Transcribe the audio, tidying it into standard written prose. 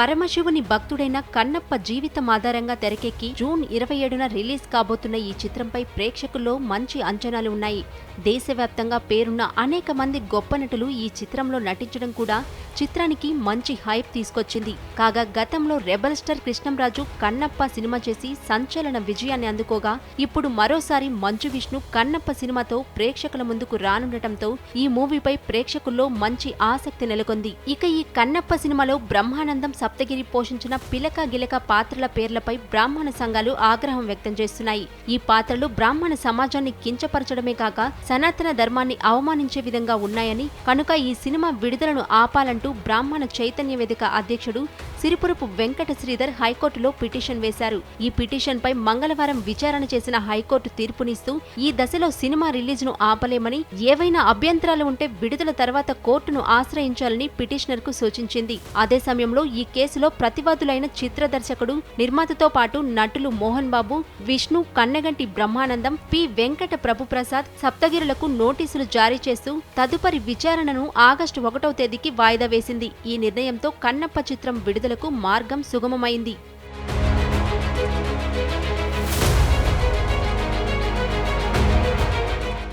పరమశివుని భక్తుడైన కన్నప్ప జీవితం ఆధారంగా తెరకెక్కి జూన్ 27న రిలీజ్ కాబోతున్న ఈ చిత్రంపై ప్రేక్షకుల్లో మంచి అంచనాలు ఉన్నాయి. దేశవ్యాప్తంగా పేరున్న అనేక మంది గొప్ప నటులు ఈ చిత్రంలో నటించడం కూడా చిత్రానికి మంచి హైప్ తీసుకొచ్చింది. కాగా గతంలో rebel star Krishnamraju Kannappa cinema చేసి సంచలన విజయాన్ని అందుకోగా ఇప్పుడు మరోసారి మంచు విష్ణు కన్నప్ప సినిమాతో ప్రేక్షకుల ముందుకు రానుండటంతో ఈ మూవీపై ప్రేక్షకుల్లో మంచి ఆసక్తి నెలకొంది. ఇక ఈ కన్నప్ప సినిమాలో బ్రహ్మానందం, సప్తగిరి పోషించిన పిలక గిలక పాత్రల పేర్లపై బ్రాహ్మణ సంఘాలు ఆగ్రహం వ్యక్తం చేస్తున్నాయి. ఈ పాత్రలు బ్రాహ్మణ సమాజాన్ని కించపరచడమే కాక సనాతన ధర్మాన్ని అవమానించే విధంగా ఉన్నాయని, కనుక ఈ సినిమా విడుదలను ఆపాలంటూ బ్రాహ్మణ చైతన్య వేదిక అధ్యక్షుడు సిరిపురపు వెంకట శ్రీధర్ హైకోర్టులో పిటిషన్ వేశారు. ఈ పిటిషన్ పై మంగళవారం విచారణ చేసిన హైకోర్టు తీర్పునిస్తూ ఈ దశలో సినిమా రిలీజ్ ను ఆపలేమని, ఏవైనా అభ్యంతరాలు ఉంటే విడుదల తర్వాత కోర్టును ఆశ్రయించాలని పిటిషనర్ కు సూచించింది. అదే సమయంలో ఈ కేసులో ప్రతివాదులైన చిత్ర దర్శకుడు, నిర్మాతతో పాటు నటులు మోహన్ బాబు, విష్ణు, కన్నగంటి బ్రహ్మానందం, పి వెంకట ప్రభుప్రసాద్, సప్తగిరులకు నోటీసులు జారీ చేస్తూ తదుపరి విచారణను ఆగస్టు 1వ తేదీకి వాయిదా వేసింది. ఈ నిర్ణయంతో కన్నప్ప చిత్రం విడుదలకు మార్గం సుగమమైంది.